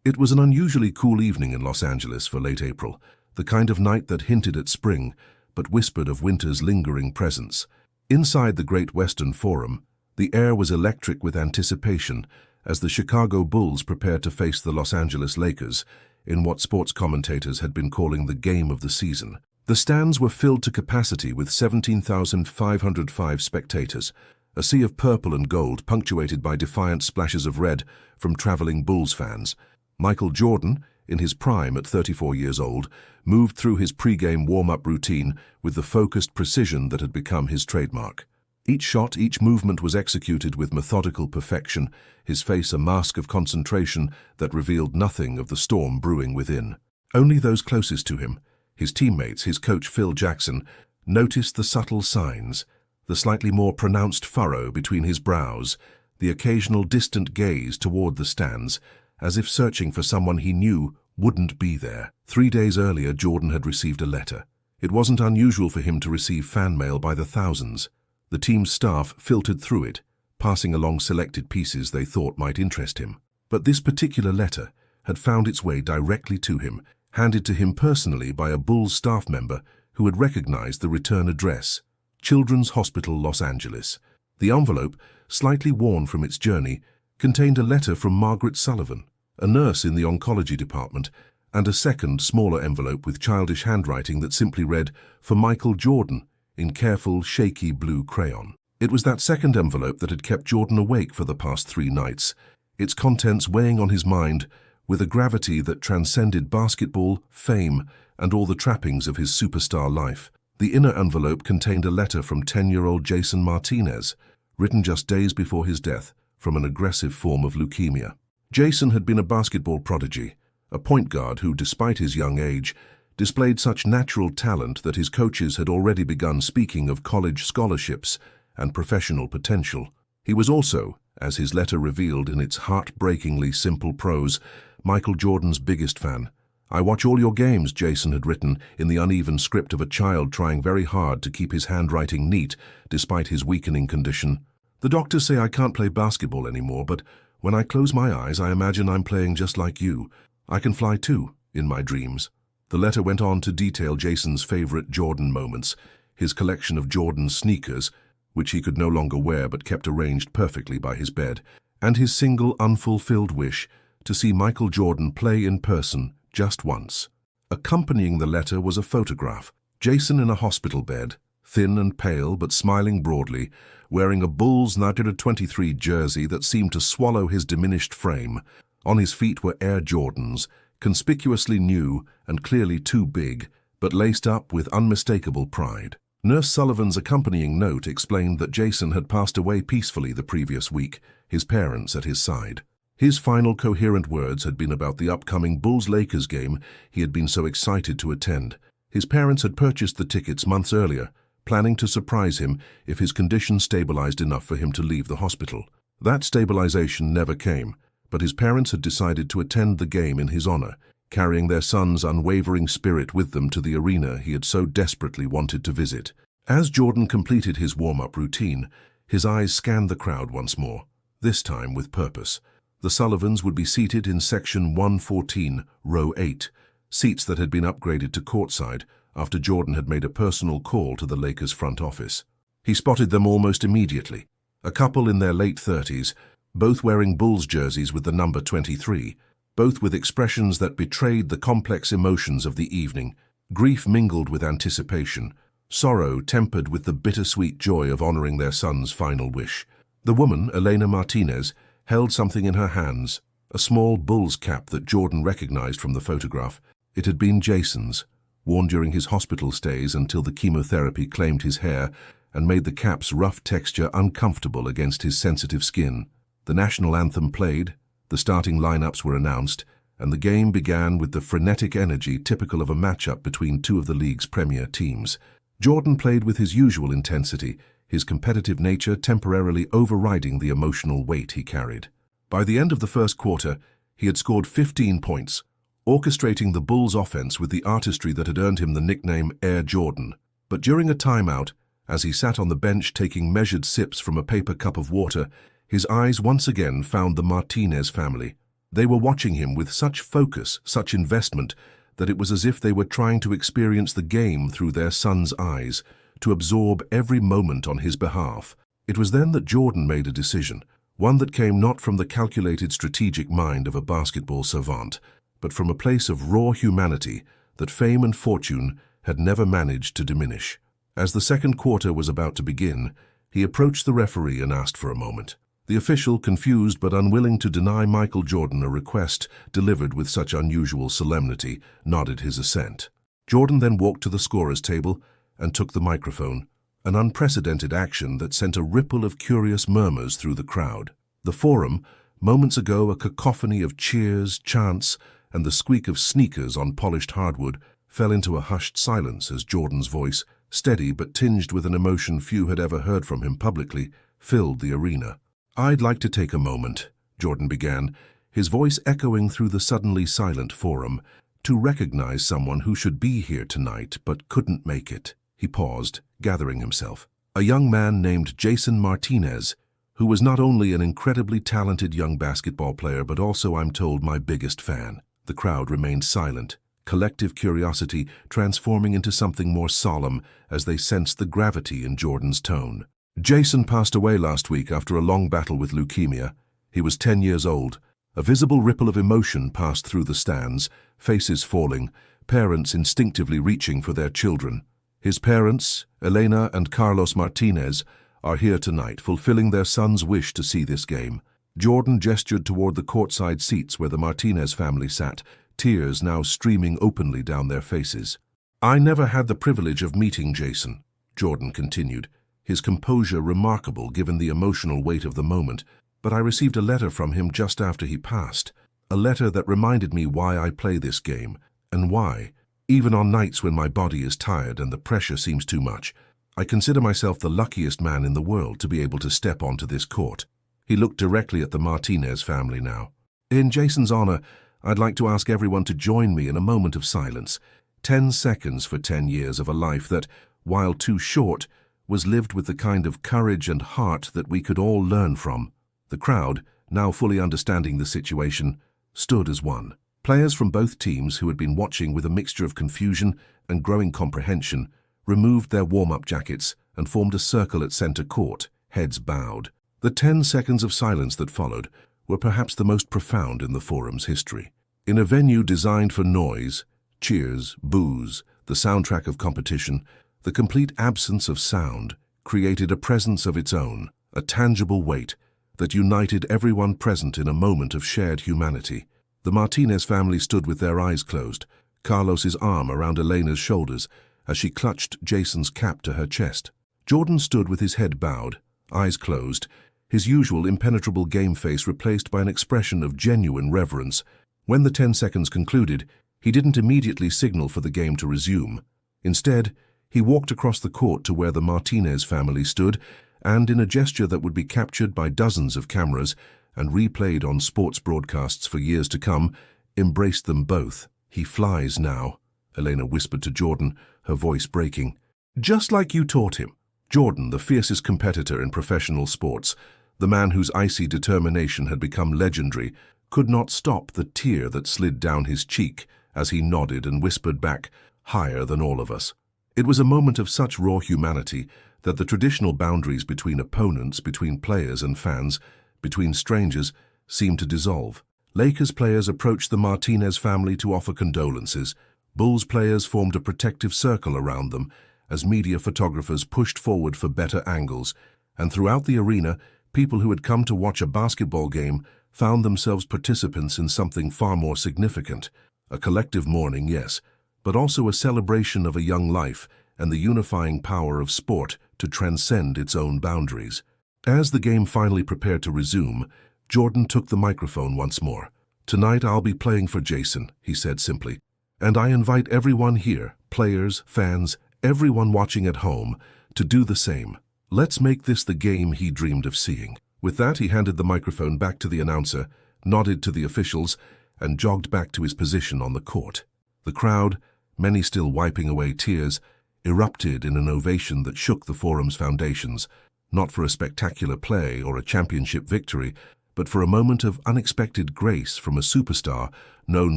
It was an unusually cool evening in Los Angeles for late April, the kind of night that hinted at spring, but whispered of winter's lingering presence. Inside the Great Western Forum, the air was electric with anticipation as the Chicago Bulls prepared to face the Los Angeles Lakers in what sports commentators had been calling the game of the season. The stands were filled to capacity with 17,505 spectators, a sea of purple and gold punctuated by defiant splashes of red from traveling Bulls fans. Michael Jordan, in his prime at 34 years old, moved through his pre-game warm-up routine with the focused precision that had become his trademark. Each shot, each movement was executed with methodical perfection, his face a mask of concentration that revealed nothing of the storm brewing within. Only those closest to him, his teammates, his coach Phil Jackson, noticed the subtle signs, the slightly more pronounced furrow between his brows, the occasional distant gaze toward the stands, as if searching for someone he knew wouldn't be there. 3 days earlier, Jordan had received a letter. It wasn't unusual for him to receive fan mail by the thousands. The team's staff filtered through it, passing along selected pieces they thought might interest him. But this particular letter had found its way directly to him, handed to him personally by a Bulls staff member who had recognized the return address, Children's Hospital, Los Angeles. The envelope, slightly worn from its journey, contained a letter from Margaret Sullivan, a nurse in the oncology department, and a second, smaller envelope with childish handwriting that simply read, "For Michael Jordan," in careful, shaky blue crayon. It was that second envelope that had kept Jordan awake for the past 3 nights, its contents weighing on his mind with a gravity that transcended basketball, fame, and all the trappings of his superstar life. The inner envelope contained a letter from 10-year-old Jason Martinez, written just days before his death from an aggressive form of leukemia. Jason had been a basketball prodigy, a point guard who, despite his young age, displayed such natural talent that his coaches had already begun speaking of college scholarships and professional potential. He was also, as his letter revealed in its heartbreakingly simple prose, Michael Jordan's biggest fan. "I watch all your games," Jason had written in the uneven script of a child trying very hard to keep his handwriting neat despite his weakening condition. "The doctors say I can't play basketball anymore, but when I close my eyes, I imagine I'm playing just like you. I can fly too, in my dreams." The letter went on to detail Jason's favorite Jordan moments, his collection of Jordan sneakers, which he could no longer wear but kept arranged perfectly by his bed, and his single unfulfilled wish to see Michael Jordan play in person just once. Accompanying the letter was a photograph. Jason in a hospital bed, thin and pale but smiling broadly, wearing a Bulls 1923 jersey that seemed to swallow his diminished frame. On his feet were Air Jordans, conspicuously new and clearly too big, but laced up with unmistakable pride. Nurse Sullivan's accompanying note explained that Jason had passed away peacefully the previous week, his parents at his side. His final coherent words had been about the upcoming Bulls-Lakers game he had been so excited to attend. His parents had purchased the tickets months earlier, planning to surprise him if his condition stabilized enough for him to leave the hospital. That stabilization never came, but his parents had decided to attend the game in his honor, carrying their son's unwavering spirit with them to the arena he had so desperately wanted to visit. As Jordan completed his warm-up routine, his eyes scanned the crowd once more, this time with purpose. The Sullivans would be seated in section 114, row 8, seats that had been upgraded to courtside after Jordan had made a personal call to the Lakers front office. He spotted them almost immediately, a couple in their late 30s, both wearing Bulls jerseys with the number 23, both with expressions that betrayed the complex emotions of the evening, grief mingled with anticipation, sorrow tempered with the bittersweet joy of honoring their son's final wish. The woman, Elena Martinez, held something in her hands, a small Bulls cap that Jordan recognized from the photograph. It had been Jason's, worn during his hospital stays until the chemotherapy claimed his hair and made the cap's rough texture uncomfortable against his sensitive skin. The national anthem played, the starting lineups were announced, and the game began with the frenetic energy typical of a matchup between two of the league's premier teams. Jordan played with his usual intensity, his competitive nature temporarily overriding the emotional weight he carried. By the end of the first quarter, he had scored 15 points, orchestrating the Bulls' offense with the artistry that had earned him the nickname Air Jordan. But during a timeout, as he sat on the bench taking measured sips from a paper cup of water, his eyes once again found the Martinez family. They were watching him with such focus, such investment, that it was as if they were trying to experience the game through their son's eyes, to absorb every moment on his behalf. It was then that Jordan made a decision, one that came not from the calculated strategic mind of a basketball savant, but from a place of raw humanity that fame and fortune had never managed to diminish. As the second quarter was about to begin, he approached the referee and asked for a moment. The official, confused but unwilling to deny Michael Jordan a request delivered with such unusual solemnity, nodded his assent. Jordan then walked to the scorer's table and took the microphone, an unprecedented action that sent a ripple of curious murmurs through the crowd. The Forum, moments ago a cacophony of cheers, chants, and the squeak of sneakers on polished hardwood, fell into a hushed silence as Jordan's voice, steady but tinged with an emotion few had ever heard from him publicly, filled the arena. "I'd like to take a moment," Jordan began, his voice echoing through the suddenly silent Forum, "to recognize someone who should be here tonight but couldn't make it." He paused, gathering himself. A young man named Jason Martinez, who was not only an incredibly talented young basketball player but also, I'm told, my biggest fan. The crowd remained silent, collective curiosity transforming into something more solemn as they sensed the gravity in Jordan's tone. Jason passed away last week after a long battle with leukemia. He was 10 years old. A visible ripple of emotion passed through the stands, faces falling, parents instinctively reaching for their children. His parents, Elena and Carlos Martinez, are here tonight, fulfilling their son's wish to see this game. Jordan gestured toward the courtside seats where the Martinez family sat, tears now streaming openly down their faces. "I never had the privilege of meeting Jason," Jordan continued, his composure remarkable given the emotional weight of the moment, "but I received a letter from him just after he passed, a letter that reminded me why I play this game, and why, even on nights when my body is tired and the pressure seems too much, I consider myself the luckiest man in the world to be able to step onto this court." He looked directly at the Martinez family now. "In Jason's honor, I'd like to ask everyone to join me in a moment of silence. 10 seconds for 10 years of a life that, while too short, was lived with the kind of courage and heart that we could all learn from." The crowd, now fully understanding the situation, stood as one. Players from both teams who had been watching with a mixture of confusion and growing comprehension removed their warm-up jackets and formed a circle at center court, heads bowed. The 10 seconds of silence that followed were perhaps the most profound in the Forum's history. In a venue designed for noise, cheers, boos, the soundtrack of competition, the complete absence of sound created a presence of its own, a tangible weight that united everyone present in a moment of shared humanity. The Martinez family stood with their eyes closed, Carlos's arm around Elena's shoulders as she clutched Jason's cap to her chest. Jordan stood with his head bowed, eyes closed, his usual impenetrable game face replaced by an expression of genuine reverence. When the 10 seconds concluded, he didn't immediately signal for the game to resume. Instead, he walked across the court to where the Martinez family stood and, in a gesture that would be captured by dozens of cameras and replayed on sports broadcasts for years to come, embraced them both. "He flies now," Elena whispered to Jordan, her voice breaking. "Just like you taught him." Jordan, the fiercest competitor in professional sports, the man whose icy determination had become legendary, could not stop the tear that slid down his cheek as he nodded and whispered back, "Higher than all of us." It was a moment of such raw humanity that the traditional boundaries between opponents, between players and fans, between strangers, seemed to dissolve. Lakers players approached the Martinez family to offer condolences. Bulls players formed a protective circle around them as media photographers pushed forward for better angles, and throughout the arena, people who had come to watch a basketball game found themselves participants in something far more significant. A collective mourning, yes, but also a celebration of a young life and the unifying power of sport to transcend its own boundaries. As the game finally prepared to resume, Jordan took the microphone once more. "Tonight I'll be playing for Jason," he said simply, "and I invite everyone here, players, fans, everyone watching at home, to do the same. Let's make this the game he dreamed of seeing." With that, he handed the microphone back to the announcer, nodded to the officials, and jogged back to his position on the court. The crowd, many still wiping away tears, erupted in an ovation that shook the Forum's foundations, not for a spectacular play or a championship victory, but for a moment of unexpected grace from a superstar known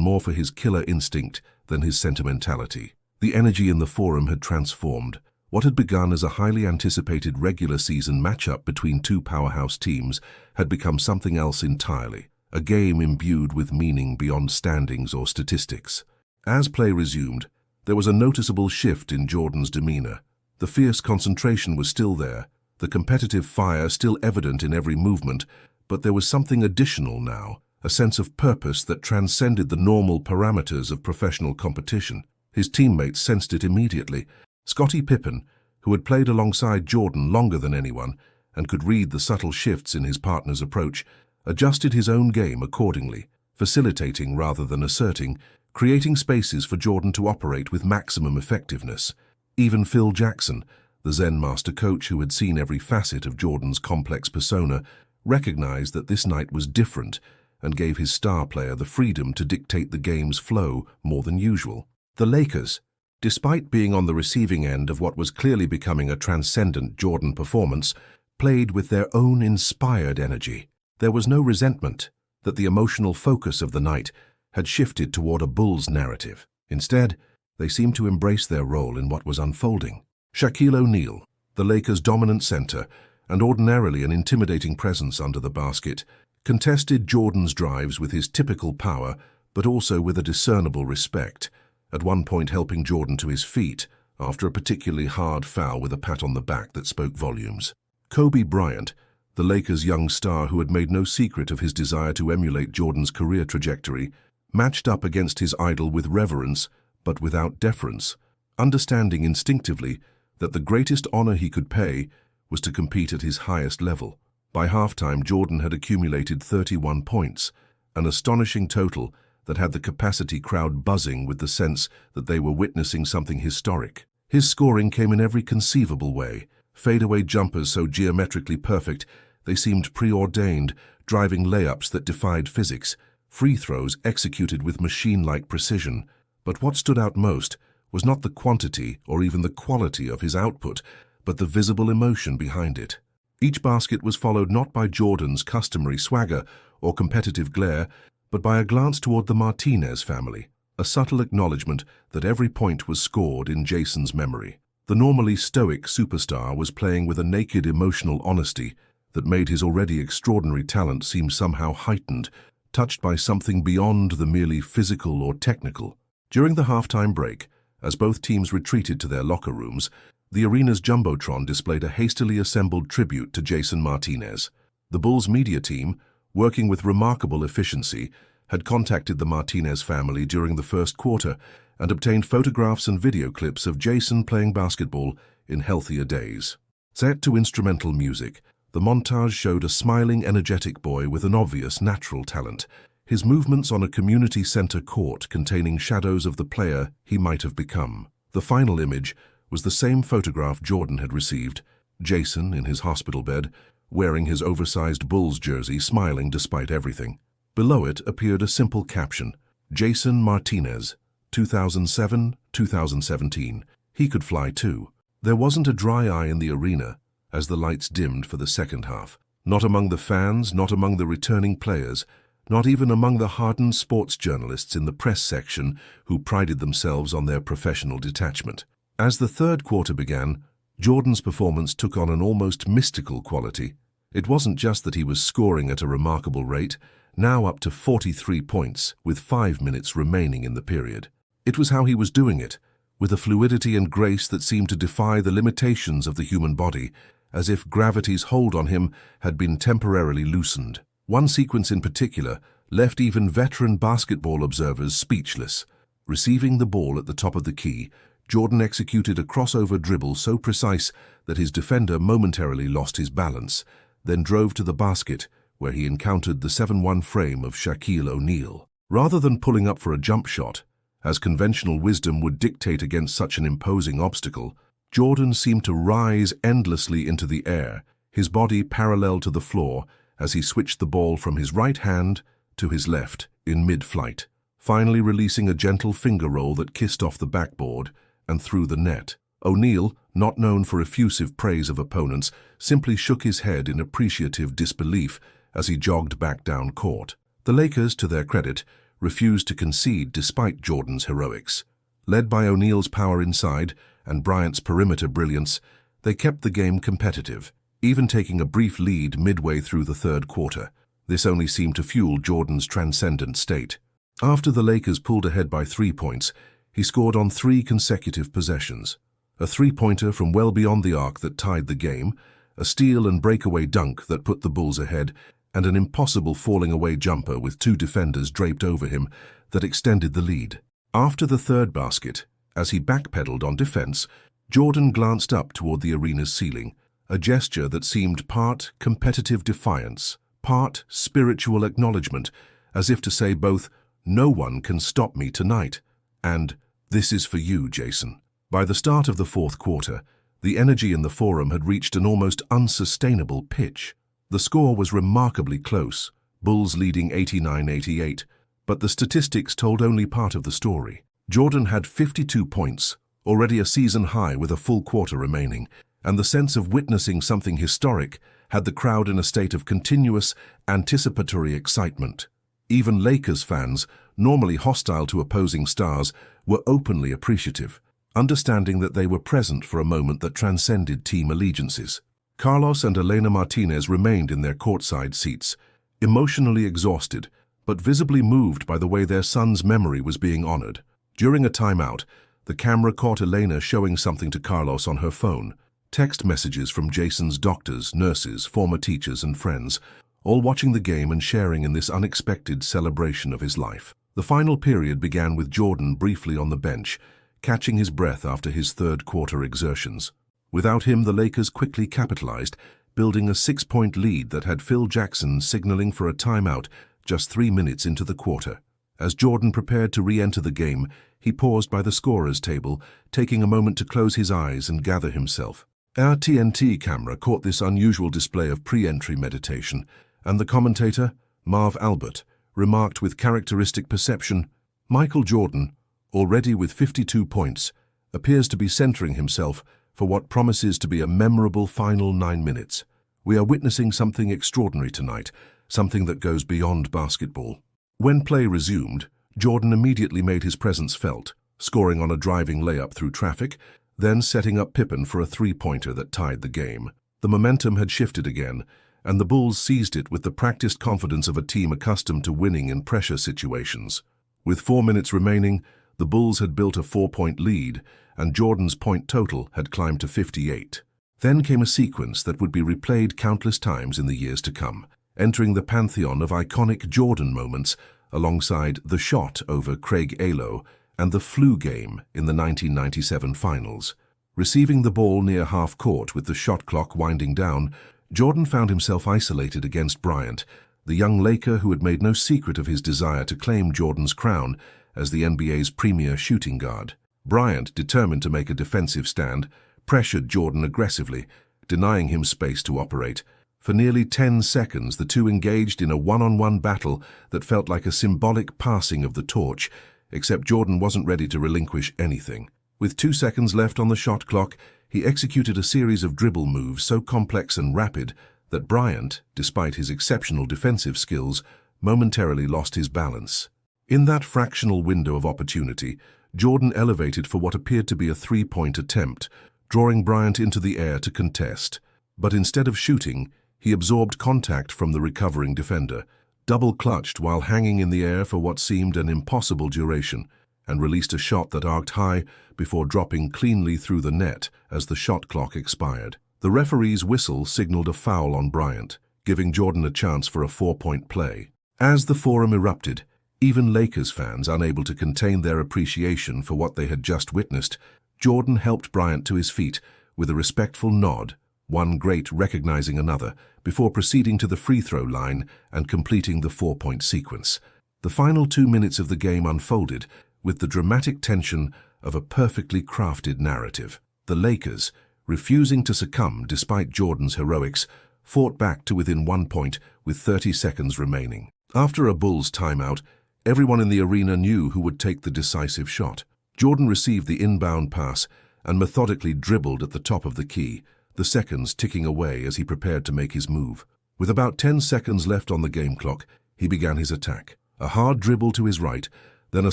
more for his killer instinct than his sentimentality. The energy in the Forum had transformed. What had begun as a highly anticipated regular season matchup between two powerhouse teams had become something else entirely, a game imbued with meaning beyond standings or statistics. As play resumed, there was a noticeable shift in Jordan's demeanor. The fierce concentration was still there, the competitive fire still evident in every movement, but there was something additional now, a sense of purpose that transcended the normal parameters of professional competition. His teammates sensed it immediately. Scottie Pippen, who had played alongside Jordan longer than anyone and could read the subtle shifts in his partner's approach, adjusted his own game accordingly, facilitating rather than asserting, creating spaces for Jordan to operate with maximum effectiveness. Even Phil Jackson, the Zen master coach who had seen every facet of Jordan's complex persona, recognized that this night was different and gave his star player the freedom to dictate the game's flow more than usual. The Lakers, despite being on the receiving end of what was clearly becoming a transcendent Jordan performance, played with their own inspired energy. There was no resentment that the emotional focus of the night had shifted toward a Bulls narrative. Instead, they seemed to embrace their role in what was unfolding. Shaquille O'Neal, the Lakers' dominant center and ordinarily an intimidating presence under the basket, contested Jordan's drives with his typical power, but also with a discernible respect, at one point helping Jordan to his feet after a particularly hard foul with a pat on the back that spoke volumes. Kobe Bryant, the Lakers' young star who had made no secret of his desire to emulate Jordan's career trajectory, matched up against his idol with reverence but without deference, understanding instinctively that the greatest honor he could pay was to compete at his highest level. By halftime, Jordan had accumulated 31 points, an astonishing total that had the capacity crowd buzzing with the sense that they were witnessing something historic. His scoring came in every conceivable way, fadeaway jumpers so geometrically perfect they seemed preordained, driving layups that defied physics, free throws executed with machine-like precision. But what stood out most was not the quantity or even the quality of his output, but the visible emotion behind it. Each basket was followed not by Jordan's customary swagger or competitive glare, but by a glance toward the Martinez family, a subtle acknowledgement that every point was scored in Jason's memory. The normally stoic superstar was playing with a naked emotional honesty that made his already extraordinary talent seem somehow heightened, touched by something beyond the merely physical or technical. During the halftime break, as both teams retreated to their locker rooms, the arena's Jumbotron displayed a hastily assembled tribute to Jason Martinez. The Bulls media team, working with remarkable efficiency, had contacted the Martinez family during the first quarter and obtained photographs and video clips of Jason playing basketball in healthier days. Set to instrumental music, the montage showed a smiling, energetic boy with an obvious natural talent, his movements on a community center court containing shadows of the player he might have become. The final image was the same photograph Jordan had received, Jason in his hospital bed, wearing his oversized Bulls jersey, smiling despite everything. Below it appeared a simple caption, Jason Martinez, 2007-2017. He could fly too. There wasn't a dry eye in the arena as the lights dimmed for the second half. Not among the fans, not among the returning players, not even among the hardened sports journalists in the press section who prided themselves on their professional detachment. As the third quarter began, Jordan's performance took on an almost mystical quality. It wasn't just that he was scoring at a remarkable rate, now up to 43 points, with 5 minutes remaining in the period. It was how he was doing it, with a fluidity and grace that seemed to defy the limitations of the human body, as if gravity's hold on him had been temporarily loosened. One sequence in particular left even veteran basketball observers speechless. Receiving the ball at the top of the key, Jordan executed a crossover dribble so precise that his defender momentarily lost his balance, then drove to the basket, where he encountered the 7-1 frame of Shaquille O'Neal. Rather than pulling up for a jump shot, as conventional wisdom would dictate against such an imposing obstacle, Jordan seemed to rise endlessly into the air, his body parallel to the floor as he switched the ball from his right hand to his left in mid-flight, finally releasing a gentle finger roll that kissed off the backboard and through the net. O'Neal, not known for effusive praise of opponents, simply shook his head in appreciative disbelief as he jogged back down court. The Lakers, to their credit, refused to concede despite Jordan's heroics. Led by O'Neal's power inside and Bryant's perimeter brilliance, they kept the game competitive, even taking a brief lead midway through the third quarter. This only seemed to fuel Jordan's transcendent state. After the Lakers pulled ahead by 3 points, he scored on 3 consecutive possessions. A three-pointer from well beyond the arc that tied the game, a steal and breakaway dunk that put the Bulls ahead, and an impossible falling-away jumper with 2 defenders draped over him that extended the lead. After the third basket, as he backpedaled on defense, Jordan glanced up toward the arena's ceiling, a gesture that seemed part competitive defiance, part spiritual acknowledgement, as if to say both, "No one can stop me tonight," and "This is for you, Jason." By the start of the fourth quarter, the energy in the Forum had reached an almost unsustainable pitch. The score was remarkably close, Bulls leading 89-88, but the statistics told only part of the story. Jordan had 52 points, already a season high with a full quarter remaining, and the sense of witnessing something historic had the crowd in a state of continuous, anticipatory excitement. Even Lakers fans, normally hostile to opposing stars, were openly appreciative, understanding that they were present for a moment that transcended team allegiances. Carlos and Elena Martinez remained in their courtside seats, emotionally exhausted, but visibly moved by the way their son's memory was being honored. During a timeout, the camera caught Elena showing something to Carlos on her phone, text messages from Jason's doctors, nurses, former teachers, and friends, all watching the game and sharing in this unexpected celebration of his life. The final period began with Jordan briefly on the bench, catching his breath after his third-quarter exertions. Without him, the Lakers quickly capitalized, building a 6-point lead that had Phil Jackson signaling for a timeout just 3 minutes into the quarter. As Jordan prepared to re-enter the game, he paused by the scorer's table, taking a moment to close his eyes and gather himself. Our TNT camera caught this unusual display of pre-entry meditation, and the commentator, Marv Albert, remarked with characteristic perception, "Michael Jordan, already with 52 points, appears to be centering himself for what promises to be a memorable final 9 minutes. We are witnessing something extraordinary tonight, something that goes beyond basketball." When play resumed, Jordan immediately made his presence felt, scoring on a driving layup through traffic, then setting up Pippen for a three-pointer that tied the game. The momentum had shifted again, and the Bulls seized it with the practiced confidence of a team accustomed to winning in pressure situations. With 4 minutes remaining, the Bulls had built a 4-point lead, and Jordan's point total had climbed to 58. Then came a sequence that would be replayed countless times in the years to come, entering the pantheon of iconic Jordan moments alongside the shot over Craig Alo and the flu game in the 1997 finals. Receiving the ball near half-court with the shot clock winding down, Jordan found himself isolated against Bryant, the young Laker who had made no secret of his desire to claim Jordan's crown as the NBA's premier shooting guard. Bryant, determined to make a defensive stand, pressured Jordan aggressively, denying him space to operate. For nearly 10 seconds, the two engaged in a one-on-one battle that felt like a symbolic passing of the torch, except Jordan wasn't ready to relinquish anything. With 2 seconds left on the shot clock, he executed a series of dribble moves so complex and rapid that Bryant, despite his exceptional defensive skills, momentarily lost his balance. In that fractional window of opportunity, Jordan elevated for what appeared to be a three-point attempt, drawing Bryant into the air to contest. But instead of shooting, he absorbed contact from the recovering defender, double-clutched while hanging in the air for what seemed an impossible duration, and released a shot that arced high before dropping cleanly through the net as the shot clock expired. The referee's whistle signaled a foul on Bryant, giving Jordan a chance for a 4-point play. As the Forum erupted, even Lakers fans unable to contain their appreciation for what they had just witnessed, Jordan helped Bryant to his feet with a respectful nod, one great recognizing another, before proceeding to the free throw line and completing the 4-point sequence. The final 2 minutes of the game unfolded with the dramatic tension of a perfectly crafted narrative. The Lakers, refusing to succumb despite Jordan's heroics, fought back to within 1 point with 30 seconds remaining. After a Bulls timeout, everyone in the arena knew who would take the decisive shot. Jordan received the inbound pass and methodically dribbled at the top of the key, the seconds ticking away as he prepared to make his move. With about 10 seconds left on the game clock, he began his attack. A hard dribble to his right, then a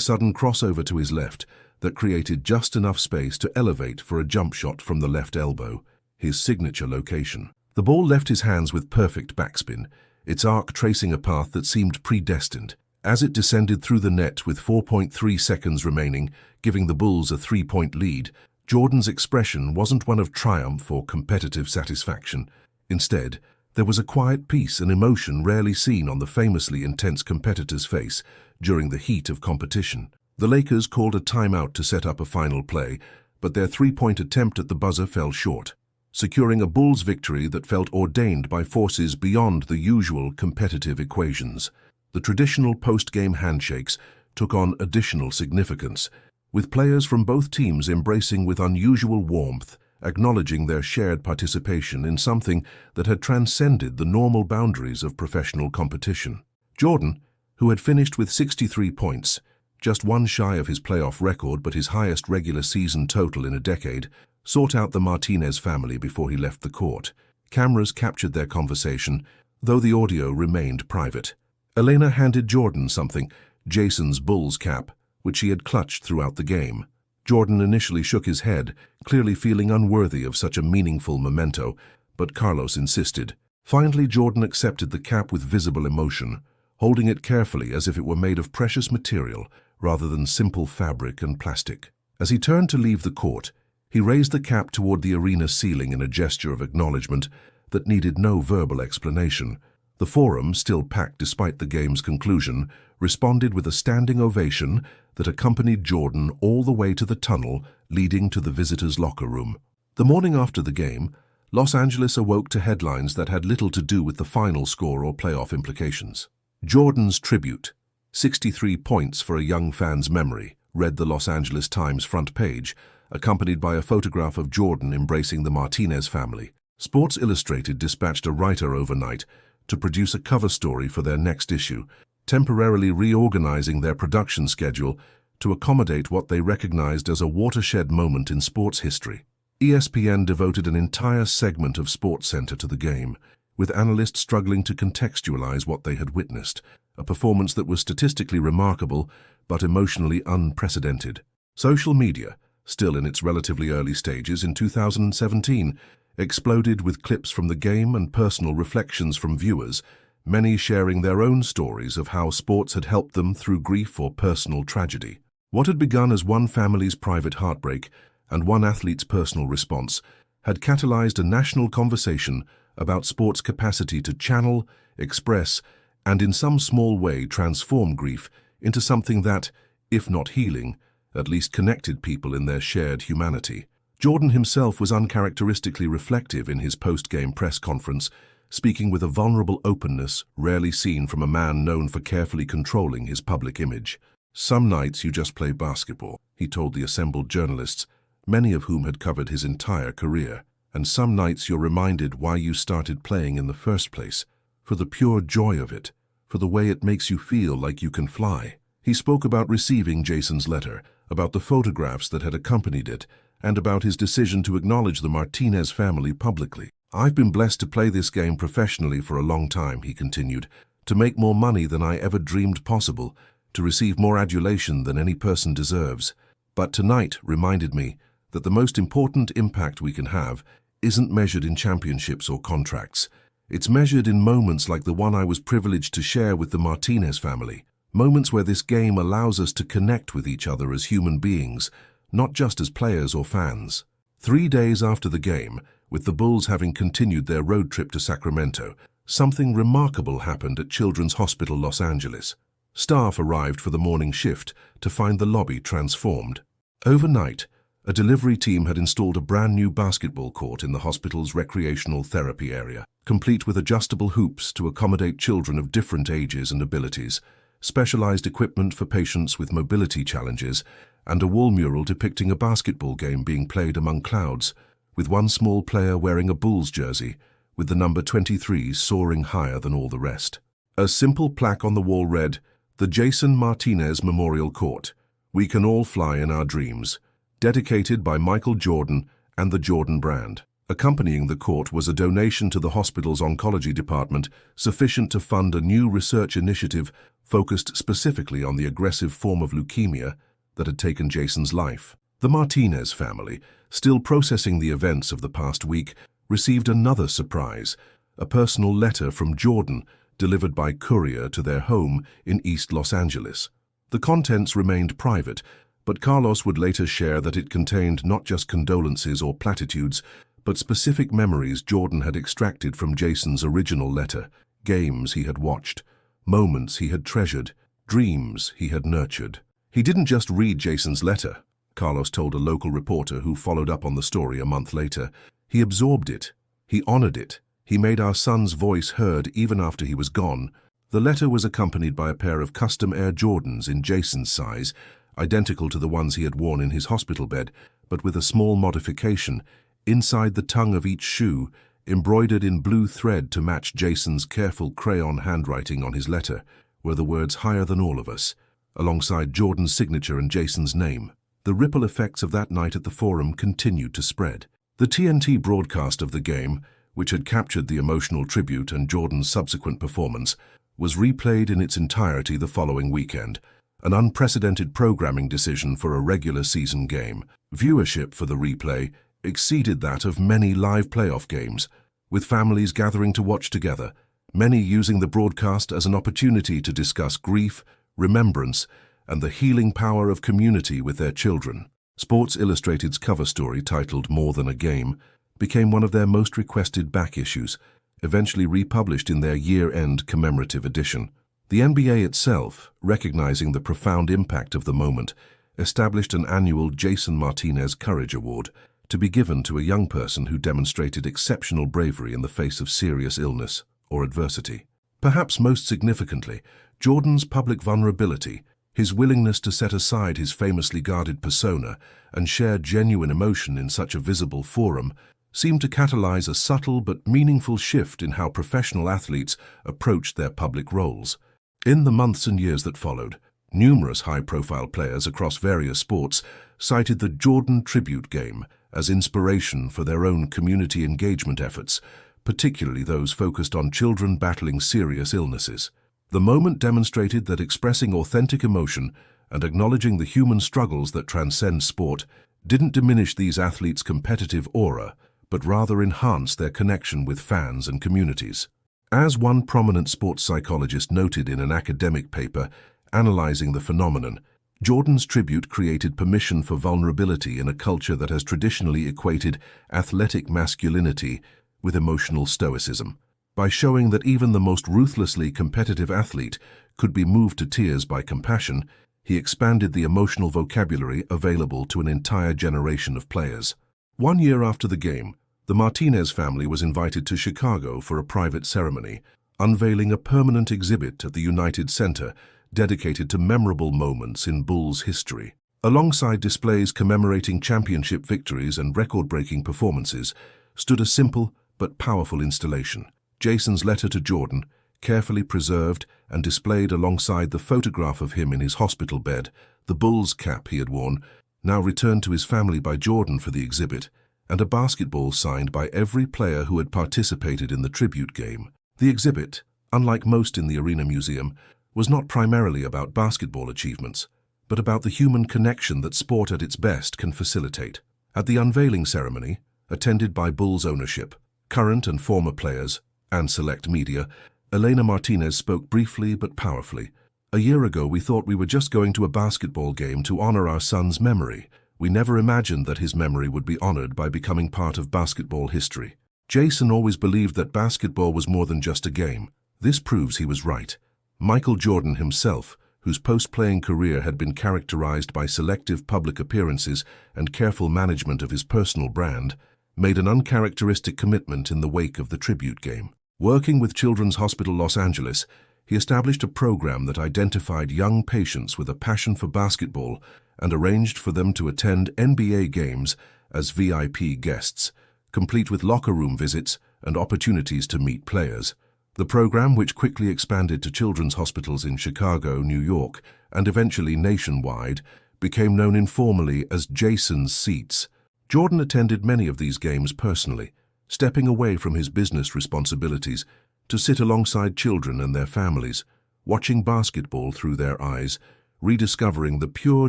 sudden crossover to his left that created just enough space to elevate for a jump shot from the left elbow, his signature location. The ball left his hands with perfect backspin, its arc tracing a path that seemed predestined. As it descended through the net with 4.3 seconds remaining, giving the Bulls a 3-point lead, Jordan's expression wasn't one of triumph or competitive satisfaction. Instead, there was a quiet peace and emotion rarely seen on the famously intense competitor's face during the heat of competition. The Lakers called a timeout to set up a final play, but their 3-point attempt at the buzzer fell short, securing a Bulls victory that felt ordained by forces beyond the usual competitive equations. The traditional post-game handshakes took on additional significance, with players from both teams embracing with unusual warmth, acknowledging their shared participation in something that had transcended the normal boundaries of professional competition. Jordan, who had finished with 63 points, just one shy of his playoff record but his highest regular season total in a decade, sought out the Martinez family before he left the court. Cameras captured their conversation, though the audio remained private. Elena handed Jordan something, Jason's Bulls cap, which he had clutched throughout the game. Jordan initially shook his head, clearly feeling unworthy of such a meaningful memento, but Carlos insisted. Finally, Jordan accepted the cap with visible emotion, holding it carefully as if it were made of precious material rather than simple fabric and plastic. As he turned to leave the court, he raised the cap toward the arena ceiling in a gesture of acknowledgement that needed no verbal explanation. The Forum, still packed despite the game's conclusion, responded with a standing ovation that accompanied Jordan all the way to the tunnel leading to the visitors' locker room. The morning after the game, Los Angeles awoke to headlines that had little to do with the final score or playoff implications. Jordan's tribute, 63 points for a young fan's memory, read the Los Angeles Times front page, accompanied by a photograph of Jordan embracing the Martinez family. Sports Illustrated dispatched a writer overnight to produce a cover story for their next issue, temporarily reorganizing their production schedule to accommodate what they recognized as a watershed moment in sports history. ESPN devoted an entire segment of SportsCenter to the game, with analysts struggling to contextualize what they had witnessed, a performance that was statistically remarkable but emotionally unprecedented. Social media, still in its relatively early stages in 2017, exploded with clips from the game and personal reflections from viewers, many sharing their own stories of how sports had helped them through grief or personal tragedy. What had begun as one family's private heartbreak and one athlete's personal response had catalyzed a national conversation about sports' capacity to channel, express, and in some small way transform grief into something that, if not healing, at least connected people in their shared humanity. Jordan himself was uncharacteristically reflective in his post-game press conference, speaking with a vulnerable openness rarely seen from a man known for carefully controlling his public image. "Some nights you just play basketball," he told the assembled journalists, many of whom had covered his entire career. "And some nights you're reminded why you started playing in the first place, for the pure joy of it, for the way it makes you feel like you can fly." He spoke about receiving Jason's letter, about the photographs that had accompanied it, and about his decision to acknowledge the Martinez family publicly. "I've been blessed to play this game professionally for a long time," he continued, "to make more money than I ever dreamed possible, to receive more adulation than any person deserves. But tonight reminded me that the most important impact we can have isn't measured in championships or contracts. It's measured in moments like the one I was privileged to share with the Martinez family, moments where this game allows us to connect with each other as human beings, not just as players or fans." 3 days after the game, with the Bulls having continued their road trip to Sacramento, something remarkable happened at Children's Hospital Los Angeles. Staff arrived for the morning shift to find the lobby transformed. Overnight, a delivery team had installed a brand new basketball court in the hospital's recreational therapy area, complete with adjustable hoops to accommodate children of different ages and abilities, specialized equipment for patients with mobility challenges, and a wall mural depicting a basketball game being played among clouds, with one small player wearing a Bulls jersey, with the number 23 soaring higher than all the rest. A simple plaque on the wall read, "The Jason Martinez Memorial Court. We can all fly in our dreams. Dedicated by Michael Jordan and the Jordan brand." Accompanying the court was a donation to the hospital's oncology department sufficient to fund a new research initiative focused specifically on the aggressive form of leukemia that had taken Jason's life. The Martinez family, still processing the events of the past week, received another surprise, a personal letter from Jordan delivered by courier to their home in East Los Angeles. The contents remained private, but Carlos would later share that it contained not just condolences or platitudes, but specific memories Jordan had extracted from Jason's original letter, games he had watched, moments he had treasured, dreams he had nurtured. He didn't just read Jason's letter, Carlos told a local reporter who followed up on the story a month later. He absorbed it. He honored it. He made our son's voice heard even after he was gone. The letter was accompanied by a pair of custom Air Jordans in Jason's size, identical to the ones he had worn in his hospital bed, but with a small modification. Inside the tongue of each shoe, embroidered in blue thread to match Jason's careful crayon handwriting on his letter, were the words "higher than all of us," alongside Jordan's signature and Jason's name. The ripple effects of that night at the Forum continued to spread. The TNT broadcast of the game, which had captured the emotional tribute and Jordan's subsequent performance, was replayed in its entirety the following weekend, an unprecedented programming decision for a regular season game. Viewership for the replay exceeded that of many live playoff games, with families gathering to watch together, many using the broadcast as an opportunity to discuss grief, remembrance, and the healing power of community with their children. Sports Illustrated's cover story, titled "More Than a Game," became one of their most requested back issues, eventually republished in their year-end commemorative edition. The NBA itself, recognizing the profound impact of the moment, established an annual Jason Martinez Courage Award, to be given to a young person who demonstrated exceptional bravery in the face of serious illness or adversity. Perhaps most significantly, Jordan's public vulnerability, his willingness to set aside his famously guarded persona and share genuine emotion in such a visible forum, seemed to catalyze a subtle but meaningful shift in how professional athletes approached their public roles. In the months and years that followed, numerous high-profile players across various sports cited the Jordan Tribute Game as inspiration for their own community engagement efforts, particularly those focused on children battling serious illnesses. The moment demonstrated that expressing authentic emotion and acknowledging the human struggles that transcend sport didn't diminish these athletes' competitive aura, but rather enhanced their connection with fans and communities. As one prominent sports psychologist noted in an academic paper analyzing the phenomenon, Jordan's tribute created permission for vulnerability in a culture that has traditionally equated athletic masculinity with emotional stoicism. By showing that even the most ruthlessly competitive athlete could be moved to tears by compassion, he expanded the emotional vocabulary available to an entire generation of players. 1 year after the game, the Martinez family was invited to Chicago for a private ceremony, unveiling a permanent exhibit at the United Center dedicated to memorable moments in Bulls history. Alongside displays commemorating championship victories and record-breaking performances, stood a simple but powerful installation. Jason's letter to Jordan, carefully preserved and displayed alongside the photograph of him in his hospital bed, the Bulls cap he had worn, now returned to his family by Jordan for the exhibit, and a basketball signed by every player who had participated in the tribute game. The exhibit, unlike most in the Arena Museum, was not primarily about basketball achievements, but about the human connection that sport at its best can facilitate. At the unveiling ceremony, attended by Bulls ownership, current and former players, and select media, Elena Martinez spoke briefly but powerfully. "A year ago, we thought we were just going to a basketball game to honor our son's memory. We never imagined that his memory would be honored by becoming part of basketball history. Jason always believed that basketball was more than just a game. This proves he was right." Michael Jordan himself, whose post-playing career had been characterized by selective public appearances and careful management of his personal brand, made an uncharacteristic commitment in the wake of the tribute game. Working with Children's Hospital Los Angeles, he established a program that identified young patients with a passion for basketball and arranged for them to attend NBA games as VIP guests, complete with locker room visits and opportunities to meet players. The program, which quickly expanded to children's hospitals in Chicago, New York, and eventually nationwide, became known informally as Jason's Seats. Jordan attended many of these games personally, stepping away from his business responsibilities to sit alongside children and their families, watching basketball through their eyes, rediscovering the pure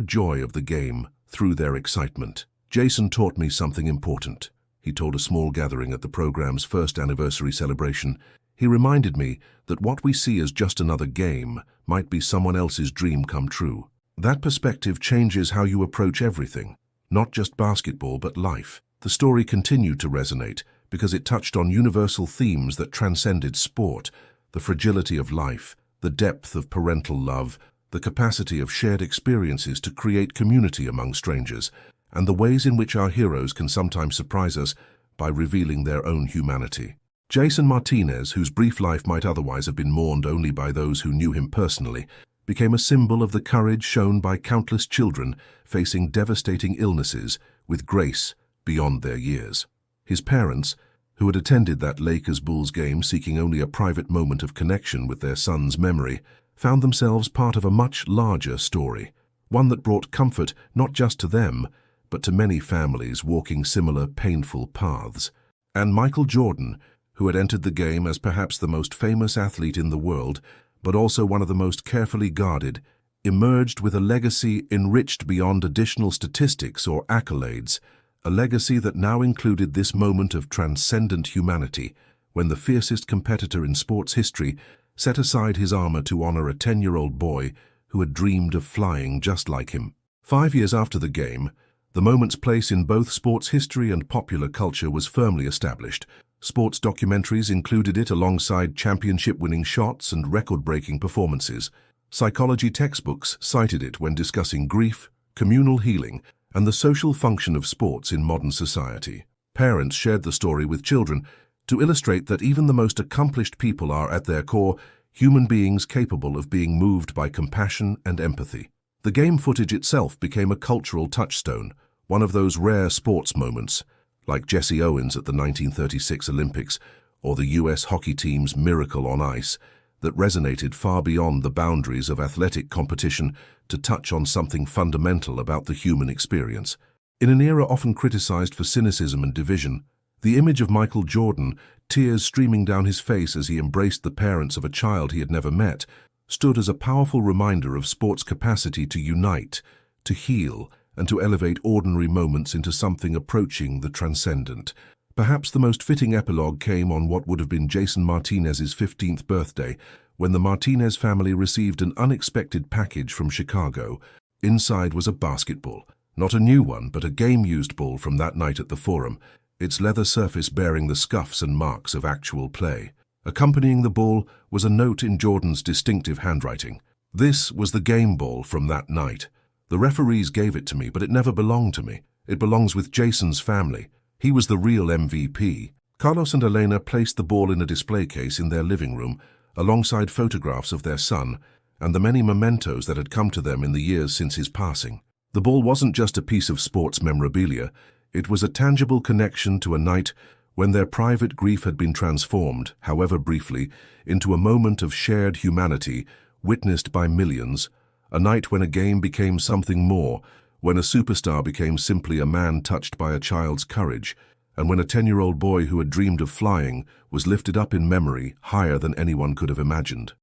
joy of the game through their excitement. Jason taught me something important, he told a small gathering at the program's first anniversary celebration. He reminded me that what we see as just another game might be someone else's dream come true. That perspective changes how you approach everything, not just basketball but life. The story continued to resonate because it touched on universal themes that transcended sport: the fragility of life, the depth of parental love, the capacity of shared experiences to create community among strangers, and the ways in which our heroes can sometimes surprise us by revealing their own humanity. Jason Martinez, whose brief life might otherwise have been mourned only by those who knew him personally, became a symbol of the courage shown by countless children facing devastating illnesses with grace beyond their years. His parents, who had attended that Lakers-Bulls game seeking only a private moment of connection with their son's memory, found themselves part of a much larger story, one that brought comfort not just to them, but to many families walking similar painful paths. And Michael Jordan, who had entered the game as perhaps the most famous athlete in the world, but also one of the most carefully guarded, emerged with a legacy enriched beyond additional statistics or accolades, a legacy that now included this moment of transcendent humanity when the fiercest competitor in sports history set aside his armor to honor a 10-year-old boy who had dreamed of flying just like him. 5 years after the game, the moment's place in both sports history and popular culture was firmly established. Sports documentaries included it alongside championship-winning shots and record-breaking performances. Psychology textbooks cited it when discussing grief, communal healing, and the social function of sports in modern society. Parents shared the story with children to illustrate that even the most accomplished people are, at their core, human beings capable of being moved by compassion and empathy. The game footage itself became a cultural touchstone, one of those rare sports moments, like Jesse Owens at the 1936 Olympics or the U.S. hockey team's miracle on ice, that resonated far beyond the boundaries of athletic competition to touch on something fundamental about the human experience. In an era often criticized for cynicism and division, the image of Michael Jordan, tears streaming down his face as he embraced the parents of a child he had never met, stood as a powerful reminder of sport's capacity to unite, to heal, and to elevate ordinary moments into something approaching the transcendent. Perhaps the most fitting epilogue came on what would have been Jason Martinez's 15th birthday, when the Martinez family received an unexpected package from Chicago. Inside was a basketball, not a new one, but a game-used ball from that night at the Forum, its leather surface bearing the scuffs and marks of actual play. Accompanying the ball was a note in Jordan's distinctive handwriting. "This was the game ball from that night. The referees gave it to me, but it never belonged to me. It belongs with Jason's family. He was the real MVP." Carlos and Elena placed the ball in a display case in their living room, alongside photographs of their son and the many mementos that had come to them in the years since his passing. The ball wasn't just a piece of sports memorabilia, it was a tangible connection to a night when their private grief had been transformed, however briefly, into a moment of shared humanity witnessed by millions, a night when a game became something more, when a superstar became simply a man touched by a child's courage, and when a 10-year-old boy who had dreamed of flying was lifted up in memory higher than anyone could have imagined.